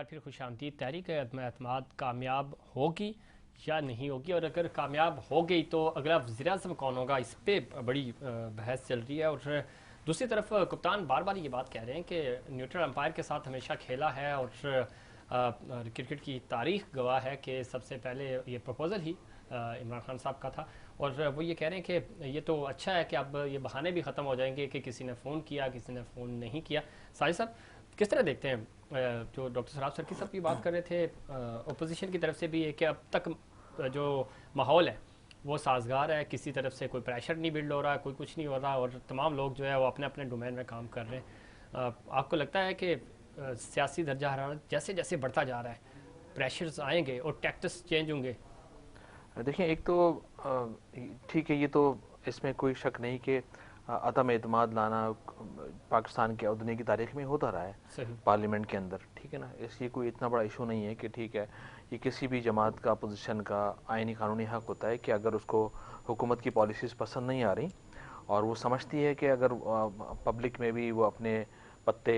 बार फिर खुशामदीद। तहरीक एतमाद कामयाब होगी या नहीं होगी, और अगर कामयाब हो गई तो अगला वज़ीर-ए-आज़म कौन होगा, इस पर बड़ी बहस चल रही है। और दूसरी तरफ कप्तान बार बार ये बात कह रहे हैं कि न्यूट्रल अंपायर के साथ हमेशा खेला है, और क्रिकेट की तारीख गवाह है कि सबसे पहले ये प्रपोज़ल ही इमरान खान साहब का था। और वो ये कह रहे हैं कि ये तो अच्छा है कि अब ये बहाने भी ख़त्म हो जाएंगे कि किसी ने फ़ोन किया, किसी ने फ़ोन नहीं किया। साहिद साहब किस तरह देखते हैं जो डॉक्टर सराफ सरकी साहब की बात कर रहे थे, अपोजिशन की तरफ से भी है कि अब तक जो माहौल है वो साजगार है, किसी तरफ से कोई प्रेशर नहीं बिल्ड हो रहा, कोई कुछ नहीं हो रहा, और तमाम लोग जो है वो अपने अपने डोमेन में काम कर रहे हैं। आपको लगता है कि सियासी दर्जा हरारत जैसे जैसे बढ़ता जा रहा है, प्रेशर्स आएंगे और टैक्टिक्स चेंज होंगे? देखिए, एक तो ठीक है, ये तो इसमें कोई शक नहीं कि अदम एतमाद लाना पाकिस्तान के और दुनिया की तारीख में होता रहा है सही। पार्लियामेंट के अंदर, ठीक है ना। ये कोई इतना बड़ा इशू नहीं है कि ठीक है, ये किसी भी जमात का अपोजिशन का आईनी कानूनी हक होता है कि अगर उसको हुकूमत की पॉलिसीज़ पसंद नहीं आ रही और वो समझती है कि अगर पब्लिक में भी वो अपने पत्ते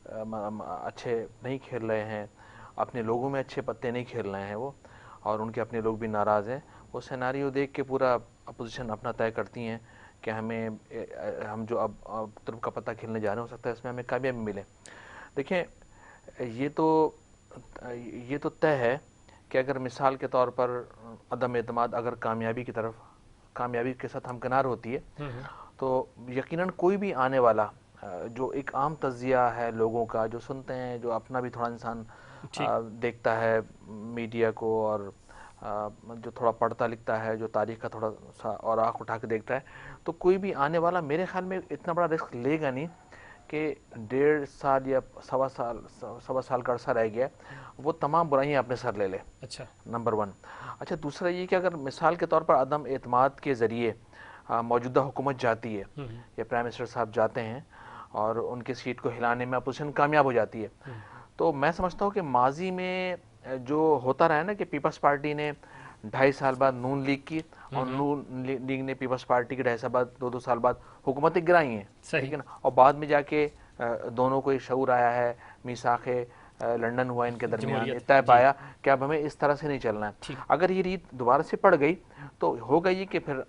अच्छे नहीं खेल रहे हैं, अपने लोगों में अच्छे पत्ते नहीं खेल रहे हैं वो, और उनके अपने लोग भी नाराज़ हैं, वो सिनेरियो देख के पूरा अपोजिशन अपना तय करती हैं कि हम जो अब तुर्क का पत्ता खेलने जा रहे हैं, हो सकता है इसमें हमें कामयाबी मिले। देखिए, ये तो तय है कि अगर मिसाल के तौर पर अदम एतमाद अगर कामयाबी के साथ हमकिनार होती है तो यकीनन कोई भी आने वाला जो एक आम तज्जिया है लोगों का, जो सुनते हैं, जो अपना भी थोड़ा इंसान देखता है मीडिया को, और जो थोड़ा पढ़ता लिखता है, जो तारीख का थोड़ा सा और आँख उठा के देखता है, तो कोई भी आने वाला मेरे ख्याल में इतना बड़ा रिस्क लेगा नहीं कि 1.5 साल या सवा साल का अरसा रह गया वो तमाम बुराइयां अपने सर ले ले। अच्छा, नंबर 1। अच्छा, दूसरा ये कि अगर मिसाल के तौर पर अदम एतमाद के ज़रिए मौजूदा हुकूमत जाती है या प्राइम मिनिस्टर साहब जाते हैं और उनकी सीट को हिलाने में अपोजिशन कामयाब हो जाती है, तो मैं समझता हूँ कि माजी में जो होता रहा है ना कि पीपल्स पार्टी ने 2.5 साल बाद नून लीग की, और नून लीग ने पीपल्स पार्टी के 2.5 साल बाद 2-2 साल बाद हुकूमतें गिराई हैं, ठीक है ना, और बाद में जाके दोनों को शऊर आया है, मीसाखे लंदन हुआ इनके दरमियान, तय पाया कि अब हमें इस तरह से नहीं चलना है। अगर ये रीत दोबारा से पड़ गई तो होगा ये कि फिर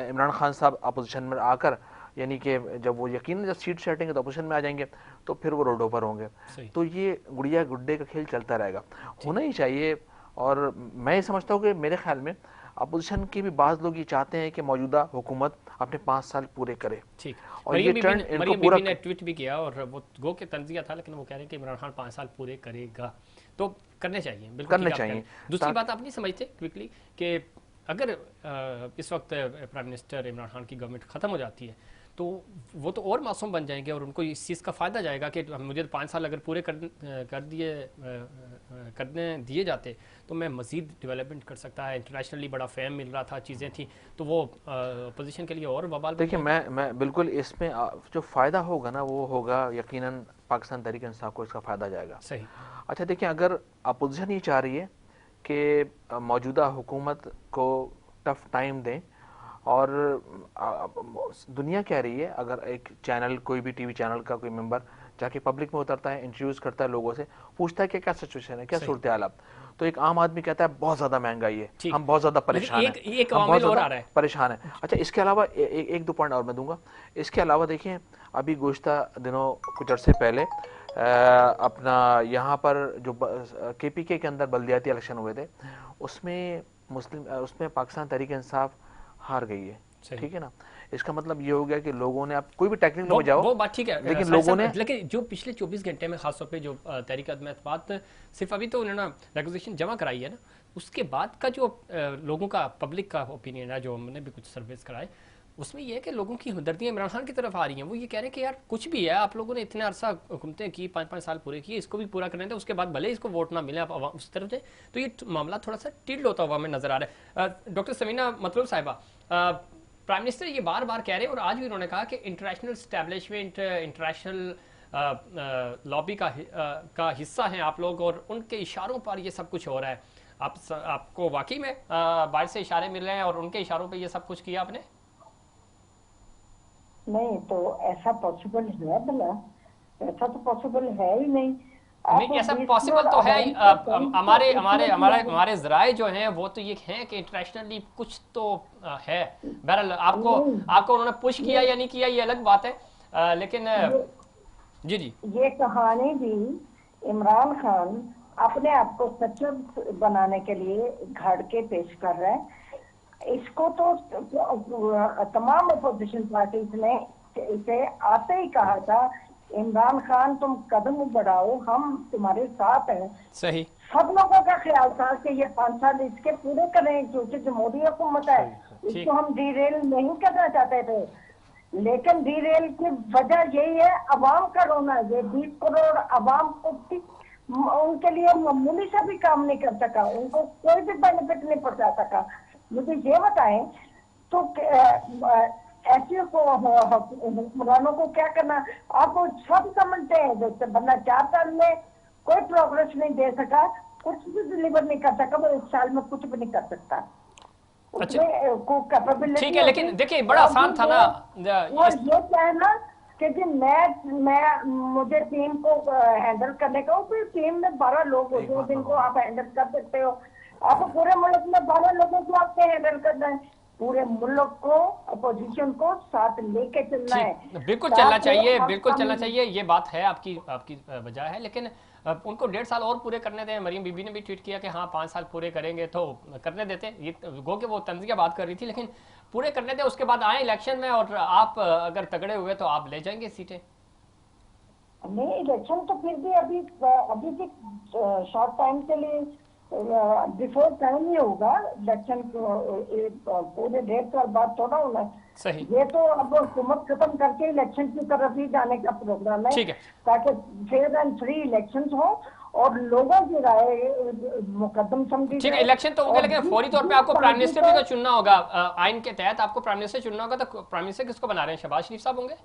इमरान खान साहब अपोजिशन में आकर, यानी कि जब वो यकीन जब सीट से हटेंगे तो अपोजिशन में आ जाएंगे, तो फिर वो रोड ओवर होंगे। तो ये गुड़िया गुड्डे का खेल चलता रहेगा, होना ही चाहिए। और मैं ये समझता हूँ कि मेरे ख्याल में अपोजिशन के भी बाज़ लोग ये चाहते हैं कि मौजूदा हुकूमत अपने 5 साल पूरे करे, ठीक। और ये टर्न इनको पूरा ने ट्वीट भी किया, और वो गो के तंजिया था, लेकिन वो कह रहे हैं कि इमरान खान 5 साल पूरे करेगा, तो करने चाहिए, बिल्कुल करने चाहिए। दूसरी बात आप नहीं समझते क्विकली कि अगर इस वक्त प्राइम मिनिस्टर इमरान खान की गवर्नमेंट ख़त्म हो जाती है तो वो तो और मासूम बन जाएंगे, और उनको इस चीज़ का फ़ायदा जाएगा कि मुझे 5 साल अगर पूरे करने दिए जाते तो मैं मज़ीद डेवलपमेंट कर सकता है, इंटरनेशनली बड़ा फेम मिल रहा था, चीज़ें थी, तो वो अपोजिशन के लिए और बवाल। देखिए, मैं बिल्कुल इसमें जो फ़ायदा होगा ना वो होगा यकीनन पाकिस्तान तहरीक इंसाफ को इसका फ़ायदा जाएगा। सही। अच्छा, देखिए, अगर अपोजिशन ये चाह रही है कि मौजूदा हुकूमत को टफ टाइम दें, और दुनिया कह रही है, अगर एक चैनल, कोई भी टीवी चैनल का कोई मेंबर जाके पब्लिक में उतरता है, इंट्रोड्यूस करता है, लोगों से पूछता है कि क्या सिचुएशन है, क्या सूरत हाल, तो एक आम आदमी कहता है बहुत ज़्यादा महंगाई है, हम बहुत ज़्यादा परेशान हैं, हम बहुत ज़्यादा परेशान हैं। अच्छा, इसके अलावा एक दो पॉइंट और मैं दूंगा। इसके अलावा देखिए, अभी गुज़श्ता दिनों कुछ अर्से पहले अपना यहाँ पर जो KPK के अंदर बल्दियाती इलेक्शन हुए थे, उसमें पाकिस्तान तहरीक इंसाफ हार गई है, ठीक है ना। इसका मतलब ये हो गया कि लोगों ने, आप कोई भी टेक्निकल में जाओ, वो बात ठीक है, लेकिन लोगों ने, लेकिन जो पिछले 24 घंटे में खासतौर पे जो तहरीक बात सिर्फ अभी तो उन्होंने रेगुलेशन जमा कराई है ना, उसके बाद का जो लोगों का, पब्लिक का ओपिनियन है, जो हमने भी कुछ सर्वेस कराए, उसमें यह है कि लोगों की हमदर्दियाँ इमरान खान की तरफ आ रही हैं। वो ये कह रहे हैं कि यार कुछ भी है, आप लोगों ने इतने अरसा हुकूमतें की, 5-5 साल पूरे किए, इसको भी पूरा करने दें, उसके बाद भले इसको वोट ना मिले, आप उस तरफ से, तो ये मामला थोड़ा सा टिल्ड होता हुआ हमें नजर आ रहा है। डॉक्टर समीना मतलूब साहिबा, प्राइम मिनिस्टर ये बार बार कह रहे हैं, और आज भी उन्होंने कहा कि इंटरनेशनल स्टैब्लिशमेंट, इंटरनेशनल लॉबी का हिस्सा हैं आप लोग, और उनके इशारों पर ये सब कुछ हो रहा है। आपको वाकई में बाहर से इशारे मिल रहे हैं और उनके इशारों पे ये सब कुछ किया आपने? नहीं, तो ऐसा पॉसिबल है भला? ऐसा तो पॉसिबल है ही नहीं। नहीं, ऐसा पॉसिबल तो है ही। हमारे हमारे हमारे हमारे जराए जो हैं वो तो ये हैं कि इंटरनेशनली कुछ तो है। बहरहाल आपको आपको उन्होंने पुश किया या नहीं किया ये अलग बात है, लेकिन जी जी। ये कहानी भी इमरान खान अपने आप को सच्चा बनाने के लिए घड़ के पेश कर रहे हैं। इसको तो तमाम अपोजिशन पार्टीज ने इसे आते ही कहा था, इमरान खान तुम कदम बढ़ाओ, हम तुम्हारे साथ हैं। सही। सब लोगों का ख्याल था कि ये 5 साल इसके पूरे करें, क्योंकि जमहूरी हुकूमत है, इसको हम डीरेल नहीं करना चाहते थे। लेकिन डीरेल की वजह यही है, अवाम का रोना। ये 20 करोड़ अवाम को उनके लिए मामूली सा भी काम नहीं कर सका, उनको कोई भी बेनिफिट नहीं पहुंचा सका। मुझे ये बताएं तो ऐसे हुक्मरानों को क्या करना? आप सब समझते हैं जैसे बंदा 4 साल में कोई प्रोग्रेस नहीं दे सका, कुछ भी डिलीवर नहीं कर सका, वो 1 साल में कुछ भी नहीं कर सकता। अच्छा ठीक है, लेकिन देखिए बड़ा आसान था ना। और ये क्या है ना कि जी मैं मुझे टीम को हैंडल करने का, फिर टीम में 12 लोग होते हैं जिनको आप हैंडल कर सकते हो। आप पूरे मुल्क में 12 लोगों को आपके हैंडल करना है, पूरे मुल्क को अपोजिशन को साथ लेके चलना है। बिल्कुल चलना चाहिए, बिल्कुल चलना चाहिए, ये बात है, आपकी आपकी वजह है। लेकिन उनको 1.5 साल और पूरे करने दें। मरीम बीबी ने भी ट्वीट किया कि हाँ 5 साल पूरे करेंगे तो करने देते। ये गो के वो तंजिया बात कर रही थी, लेकिन पूरे करने दें, उसके बाद आए इलेक्शन में और आप अगर तगड़े हुए तो आप ले जाएंगे सीटें। नहीं, इलेक्शन तो फिर भी अभी भी शॉर्ट टाइम के लिए बिफोर टाइम ही होगा इलेक्शन। पूरे 1.5 साल बाद थोड़ा होना। सही। ये तो अब हुकूमत खत्म करके इलेक्शन की तरफ ही जाने का प्रोग्राम है, ताकि फेयर एंड फ्री इलेक्शन हो और लोगों की राय मुकदम समझी। ठीक है, इलेक्शन तो होगा, लेकिन फौरी तौर पे आपको प्राइम मिनिस्टर भी तो चुनना होगा। आइन के तहत आपको प्राइम मिनिस्टर चुनना होगा, तो प्राइम मिनिस्टर किसको बना रहे हैं? शहबाज शरीफ साहब होंगे?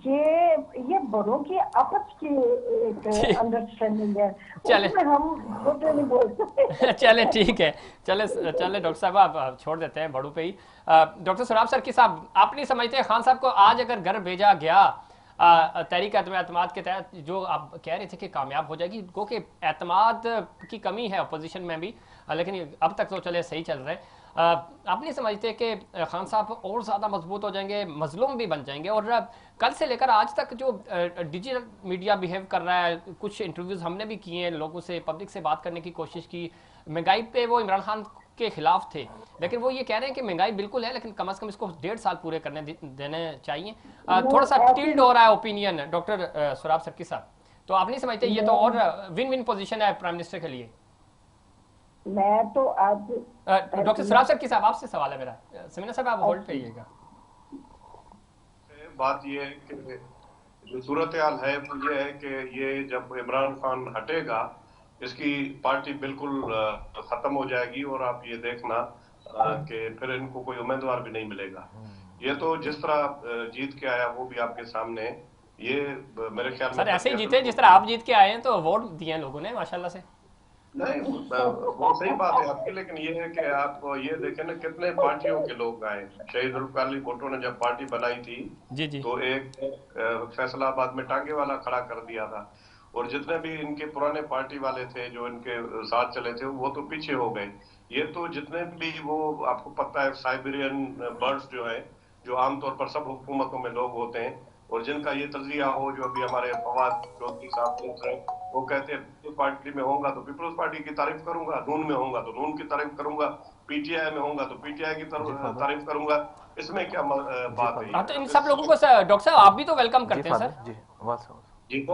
ये बड़ों की आपस की एक अंडरस्टैंडिंग है, चले हम कुछ नहीं बोल सकते। चले ठीक है, चले चले डॉक्टर साहब आप छोड़ देते हैं बड़ों पे ही। डॉक्टर सराफ सर की साहब, आप नहीं समझते खान साहब को आज अगर घर भेजा गया तहरीक एतमाद के तहत, जो आप कह रहे थे कि कामयाब हो जाएगी, गो कि एतमाद की कमी है अपोजिशन में भी, लेकिन अब तक तो चले सही चल रहे हैं। आप नहीं समझते कि खान साहब और ज़्यादा मजबूत हो जाएंगे, मजलूम भी बन जाएंगे? और कल से लेकर आज तक जो डिजिटल मीडिया बिहेव कर रहा है, कुछ इंटरव्यूज़ हमने भी किए हैं, लोगों से पब्लिक से बात करने की कोशिश की। महंगाई पे वो इमरान खान के खिलाफ थे, लेकिन वो ये कह रहे हैं कि महंगाई बिल्कुल है, लेकिन कम से कम इसको 1.5 साल पूरे करने देने चाहिए। थोड़ा सा टिल्ड हो रहा है ओपिनियन डॉक्टर सराफ सर के साथ। तो आप नहीं समझते ये तो और विन विन पोजीशन है प्राइम मिनिस्टर के लिए? मैं तो आज डॉक्टर सराफ सर की साहब आपसे सवाल है मेरा। समीना साहब आप होल्ड पे रहिएगा। बात ये है कि जो सूरत हाल है वो ये है कि ये जब इमरान खान हटेगा इसकी पार्टी बिल्कुल खत्म हो जाएगी, और आप ये देखना कि फिर इनको कोई उम्मीदवार भी नहीं मिलेगा। ये तो जिस तरह जीत के आया वो भी आपके सामने, ये मेरे ख्याल में सर ऐसे ही जीते जिस तरह आप जीत के आए हैं, तो वोट दिए हैं लोगों ने माशाल्लाह से। नहीं वो सही बात है आपकी, लेकिन ये है कि आप ये देखें ना कितने पार्टियों के लोग आए। शहीद जुल्फिकार भुट्टो ने जब पार्टी बनाई थी जी। तो एक फैसलाबाद में टांगे वाला खड़ा कर दिया था, और जितने भी इनके पुराने पार्टी वाले थे जो इनके साथ चले थे वो तो पीछे हो गए। ये तो जितने भी वो आपको पता है साइबेरियन बर्ड्स जो है, जो आमतौर पर सब हुकूमतों में लोग होते हैं, और जिनका ये तजिया हो, जो अभी हमारे फवाद चौधरी साहब पूछ रहे हैं, वो कहते हैं पीपल्स पार्टी में होगा तो पीपल्स पार्टी की तारीफ करूंगा, नून में होगा तो नून की तारीफ करूंगा, पीटीआई में होगा तो पीटीआई की तारीफ करूंगा। इसमें क्या बात है? तो इन सब लोगों को डॉक्टर साहब आप भी तो वेलकम करते हैं सर। जी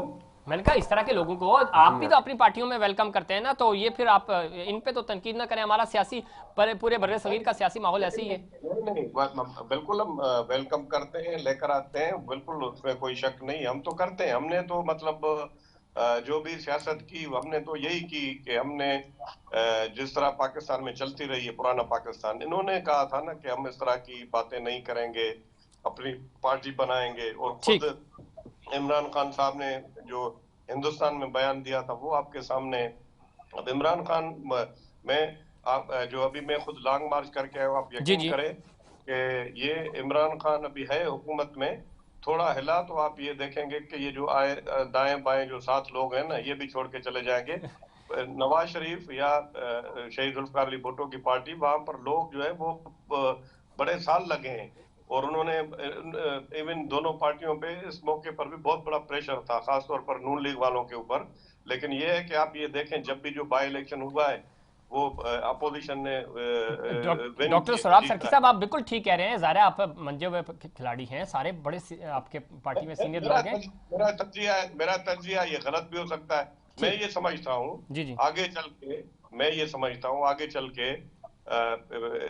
मैंने कहा इस तरह के लोगों को आप भी तो अपनी पार्टियों में वेलकम करते हैं ना, तो ये फिर आप इन पे तो तनकीद ना करें। हमारा सियासी पूरे बर्रे सगीर का सियासी माहौल ऐसे ही है। नहीं बिल्कुल हम वेलकम करते हैं, लेकर आते हैं, बिल्कुल उसमें कोई शक नहीं, हम तो करते हैं। हमने तो मतलब जो भी सियासत की हमने तो यही की कि हमने जिस तरह पाकिस्तान में चलती रही है पुराना पाकिस्तान, इन्होंने कहा था ना कि हम इस तरह की बातें नहीं करेंगे, अपनी पार्टी बनाएंगे, और खुद इमरान खान साहब ने जो हिंदुस्तान में बयान दिया था वो आपके सामने। अब इमरान खान में आप जो अभी मैं खुद लॉन्ग मार्च करके आया हूँ, आप यकीन करें कि ये इमरान खान अभी है हुकूमत में, थोड़ा हिला तो आप ये देखेंगे कि ये जो आए दाएं बाएं जो 7 लोग हैं ना, ये भी छोड़ के चले जाएंगे। नवाज शरीफ या शहीद जुल्फिकार अली भुट्टो की पार्टी, वहां पर लोग जो है वो बड़े साल लगे हैं, और उन्होंने इवन दोनों पार्टियों पे इस मौके पर भी बहुत बड़ा प्रेशर था, खासतौर पर नून लीग वालों के ऊपर। लेकिन ये है कि आप ये देखें, जब भी जो बाई इलेक्शन हुआ है वो अपोजिशन ने डॉक्टर सराफ सरकी साहब, आप बिल्कुल ठीक कह रहे हैं। ज़ाहिर है आप मंजे हुए खिलाड़ी हैं, सारे बड़े आपके पार्टी में सीनियर लोग हैं। मेरा तज्जिया ये गलत भी हो सकता है। मैं ये समझता हूँ आगे चल के, आगे चल के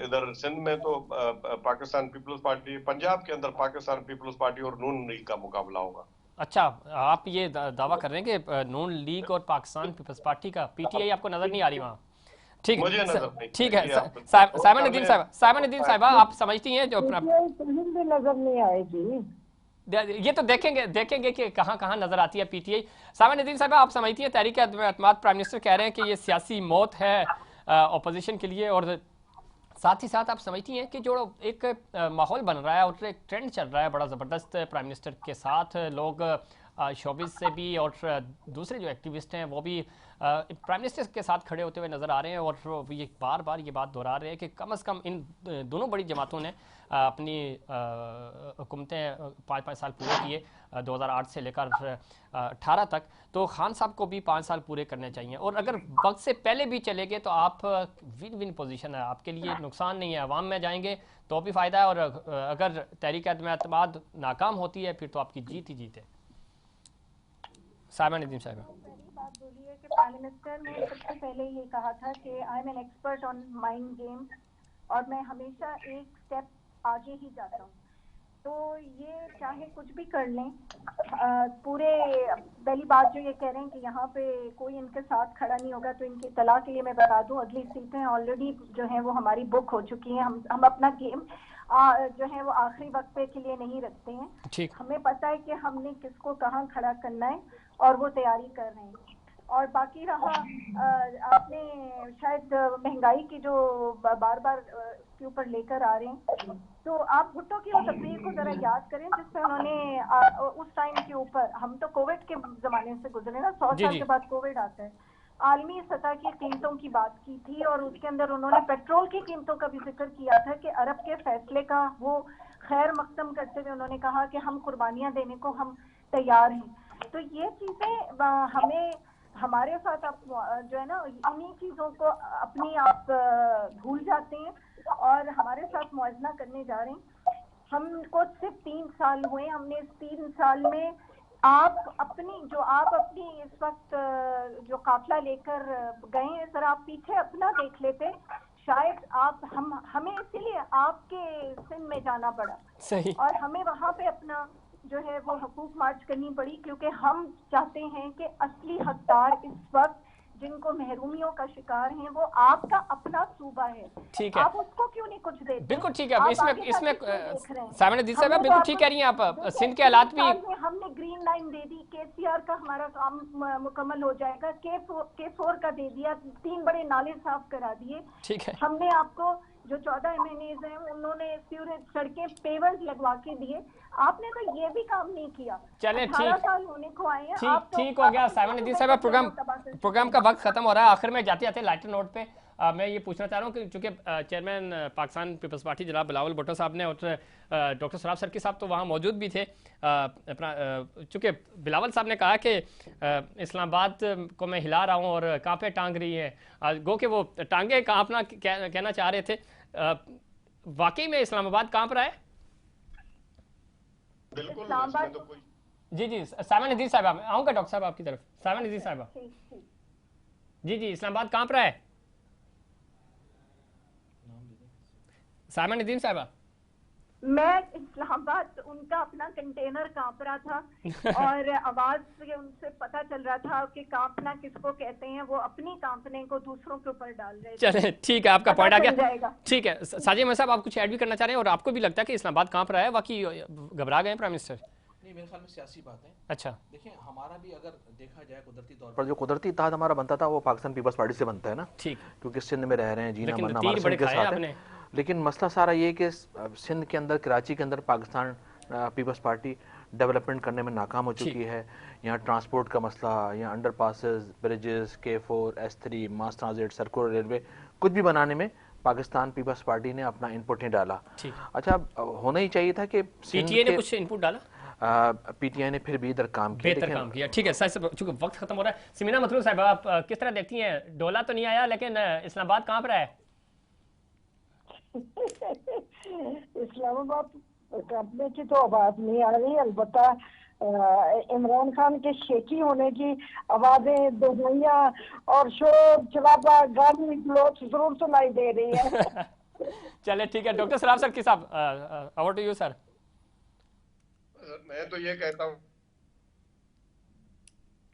इधर सिंध में तो पाकिस्तान पीपल्स पार्टी, पंजाब के अंदर पाकिस्तान पीपल्स पार्टी और नून लीग का मुकाबला होगा। अच्छा, आप ये दावा कर रहे हैं कि नून लीग और पाकिस्तान पीपल्स पार्टी का, पीटीआई आपको नजर नहीं आ रही वहाँ? ठीक ठीक है। साइमा नदीम साहिबा, आप समझती हैं जो भी नजर नहीं आएगी, ये तो देखेंगे कि कहाँ नजर आती है पीटीआई। साइमा नदीम साहिबा, आप समझती हैं तहरीक एतमाद, प्राइम मिनिस्टर कह रहे हैं कि ये सियासी मौत है ऑपोजिशन के लिए, और साथ ही साथ आप समझती हैं कि जो एक माहौल बन रहा है और एक ट्रेंड चल रहा है बड़ा ज़बरदस्त प्राइम मिनिस्टर के साथ, लोग शोबिस से भी और दूसरे जो एक्टिविस्ट हैं वो भी प्राइम मिनिस्टर के साथ खड़े होते हुए नज़र आ रहे हैं, और ये बार बार ये बात दोहरा रहे हैं कि कम से कम इन दोनों बड़ी जमातों ने अपनी हुकूमतें 5-5 साल पूरे किए, 2008 से लेकर 18 तक, तो खान साहब को भी 5 साल पूरे करने चाहिए। और अगर वक्त से पहले भी चले गए तो आप विन विन पोजीशन है, आपके लिए नुकसान नहीं है, अवाम में जाएंगे तो भी फ़ायदा है, और अगर तहरीक एतमाद नाकाम होती है फिर तो आपकी जीत ही जीत है। साइमा नदीम साहिबा, बात बोली है कि प्राइम मिनिस्टर ने सबसे पहले ये कहा था कि I am an expert on mind game, और मैं हमेशा एक स्टेप आगे ही जाता हूँ। तो ये चाहे कुछ भी कर लें, पूरे पहली बात जो ये कह रहे हैं कि यहाँ पे कोई इनके साथ खड़ा नहीं होगा, तो इनकी इत्तला के लिए मैं बता दूं, अगली सीटें ऑलरेडी जो है वो हमारी बुक हो चुकी हैं। हम अपना गेम जो है वो आखिरी वक्त पे के लिए नहीं रखते हैं। हमें पता है कि हमने किसको कहाँ खड़ा करना है और वो तैयारी कर रहे हैं। और बाकी रहा आपने शायद महंगाई की जो बार बार के ऊपर लेकर आ रहे हैं, तो आप भुट्टो की उस तकरीर को जरा याद करें जिसमें उन्होंने उस टाइम के ऊपर, हम तो कोविड के जमाने से गुजरे ना, 100 साल के बाद कोविड आता है, आलमी सतह की कीमतों की बात की थी, और उसके अंदर उन्होंने पेट्रोल की कीमतों का भी जिक्र किया था कि अरब के फैसले का वो खैर मकदम करते हुए उन्होंने कहा कि हम कुर्बानियां देने को हम तैयार हैं। तो ये चीजें हमें, हमारे साथ आप जो है ना इन्हीं चीजों को अपनी आप भूल जाते हैं और हमारे साथ मुआवजा करने जा रहे हैं। हमको सिर्फ 3 साल हुए, हमने इस 3 साल में आप अपनी इस वक्त जो काफिला लेकर गए हैं, सर आप पीछे अपना देख लेते, शायद हमें इसीलिए आपके सिंध में जाना पड़ा सही, और हमें वहां पे अपना जो है वो हुकूक मार्च करनी पड़ी, क्योंकि हम चाहते हैं कि असली हकदार इस वक्त जिनको महरूमियों का शिकार हैं वो आपका अपना सूबा है। ठीक है, आप उसको क्यों नहीं कुछ देते? बिल्कुल ठीक है। इसमें साइमा नदीम साहब बिल्कुल ठीक कह रही हैं आप। सिंध के हालात भी, हमने ग्रीन लाइन दे दी, केसीआर का हमारा काम मुकम्मल हो जाएगा, K4 का दे दिया, 3 बड़े नाले साफ करा दिए। ठीक है, हमने आपको जो 14 MNAs हैं उन्होंने सीवरेज सड़कें पेवर्स लगवा के दिए, आपने तो ये भी काम नहीं किया। चले 18 साल होने को आए हैं, ठीक हो गया साइमा नदीम साहब, प्रोग्राम का वक्त खत्म हो रहा है। आखिर में जाते जाते लाइटर नोट पे मैं ये पूछना चाह रहा हूँ कि चूंकि चेयरमैन पाकिस्तान पीपल्स पार्टी जनाब बिलावल भुट्टो साहब ने और डॉक्टर सराफ सरकी साहब तो वहाँ मौजूद भी थे, चूंकि बिलावल साहब ने कहा कि इस्लामाबाद को मैं हिला रहा हूँ और कांपे टांग रही है, गो के वो टांगे कांपना कहना चाह रहे थे, वाकई में इस्लामाबाद कांप रहा है? बिल्कुल तो कोई... जी साइमा नदीम साहब, आऊँगा डॉक्टर साहब आपकी तरफ। साइमा नदीम साहब, जी इस्लामाबाद कांप रहा है? साइमा नदीम साहबा, मैं इस्लामाबाद उनका अपना कंटेनर कांप रहा था और आवाज से उनसे पता चल रहा था कि कांपना किसको कहते हैं, वो अपनी कांपने को दूसरों के ऊपर डाल रहे थे। चले ठीक है, आपका पॉइंट आ गया। ठीक है साजिद अहमद साहब, आप कुछ ऐड भी करना चाह रहे हैं? और आपको भी लगता है कि इस्लामाबाद कांप रहा है, बाकी घबरा गए प्राइम मिनिस्टर? नहीं, मेरे ख्याल में सियासी बात है। अच्छा देखिए, हमारा भी अगर देखा जाए कुदरती तौर पर जो कुदरती इत्तेहाद हमारा बनता था वो पाकिस्तान पीपल्स पार्टी से बनता है ना, ठीक, क्योंकि सिंध में रह रहे हैं, जीना मरना हमारे सिंध के साथ है। लेकिन मसला सारा ये कि सिंध के अंदर, कराची के अंदर पाकिस्तान पीपल्स पार्टी डेवलपमेंट करने में नाकाम हो चुकी है। यहाँ ट्रांसपोर्ट का मसला, यहाँ under passes, bridges, K4, S3, मास ट्रांजिट, सर्कुलर रेलवे, कुछ भी बनाने में पाकिस्तान पीपल्स पार्टी ने अपना इनपुट नहीं डाला। अच्छा, होना ही चाहिए था कि पीटीआई ने कुछ इनपुट डाला, पीटीआई ने फिर भी इधर काम किया, बेहतर काम किया। ठीक है सर, चूंकि वक्त खत्म हो रहा है, समीना मतलूब साहब आप किस तरह देखती हैं? डोला तो नहीं आया लेकिन इस्लामाबाद कहाँ पर है? इस्लामाबाद करने की तो आवाज नहीं आ रही, अलबत्ता इमरान खान के शेकी होने की आवाजें, दोहैया और शोर शराबा, गाली गलौज जरूर सुनाई दे रही है। चले ठीक है, डॉक्टर सलाम सर, साहब ओवर टू यू सर। मैं तो ये कहता हूँ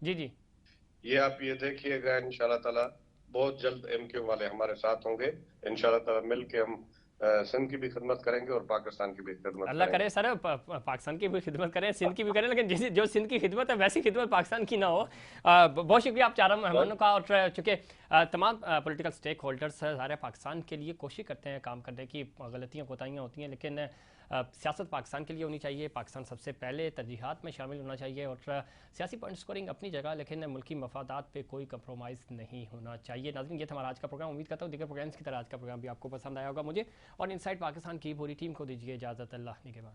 जी, ये आप ये देखिएगा, इंशाल्लाह ताला बहुत जल्द MQ वाले हमारे साथ होंगे। इंशाल्लाह ताला मिलके हम सिंध की भी खिदमत करेंगे और पाकिस्तान की भी खिदमत अल्लाह करे सर, पाकिस्तान की भी खिदमत करें, सिंध की भी करें, लेकिन जो सिंध की खिदमत है वैसी खिदमत पाकिस्तान की ना हो। बहुत शुक्रिया आप चारों मेहमानों का। और चूँकि तमाम पॉलिटिकल स्टेक होल्डर्स सारे पाकिस्तान के लिए कोशिश करते हैं काम करने की, गलतियाँ कोताहियाँ होती हैं, लेकिन सियासत पाकिस्तान के लिए होनी चाहिए, पाकिस्तान सबसे पहले तरजीहात में शामिल होना चाहिए। और सियासी पॉइंट स्कोरिंग अपनी जगह, लेकिन मुल्की मफादात पे कोई कंप्रोमाइज़ नहीं होना चाहिए। नाज़रीन, ये था हमारा आज का प्रोग्राम। उम्मीद करता हूँ दीगर प्रोग्राम्स की तरह आज का प्रोग्राम भी आपको पसंद आया होगा। मुझे और इनसाइड पाकिस्तान की पूरी टीम को दीजिए इजाज़त। अल्लाह निगहबान।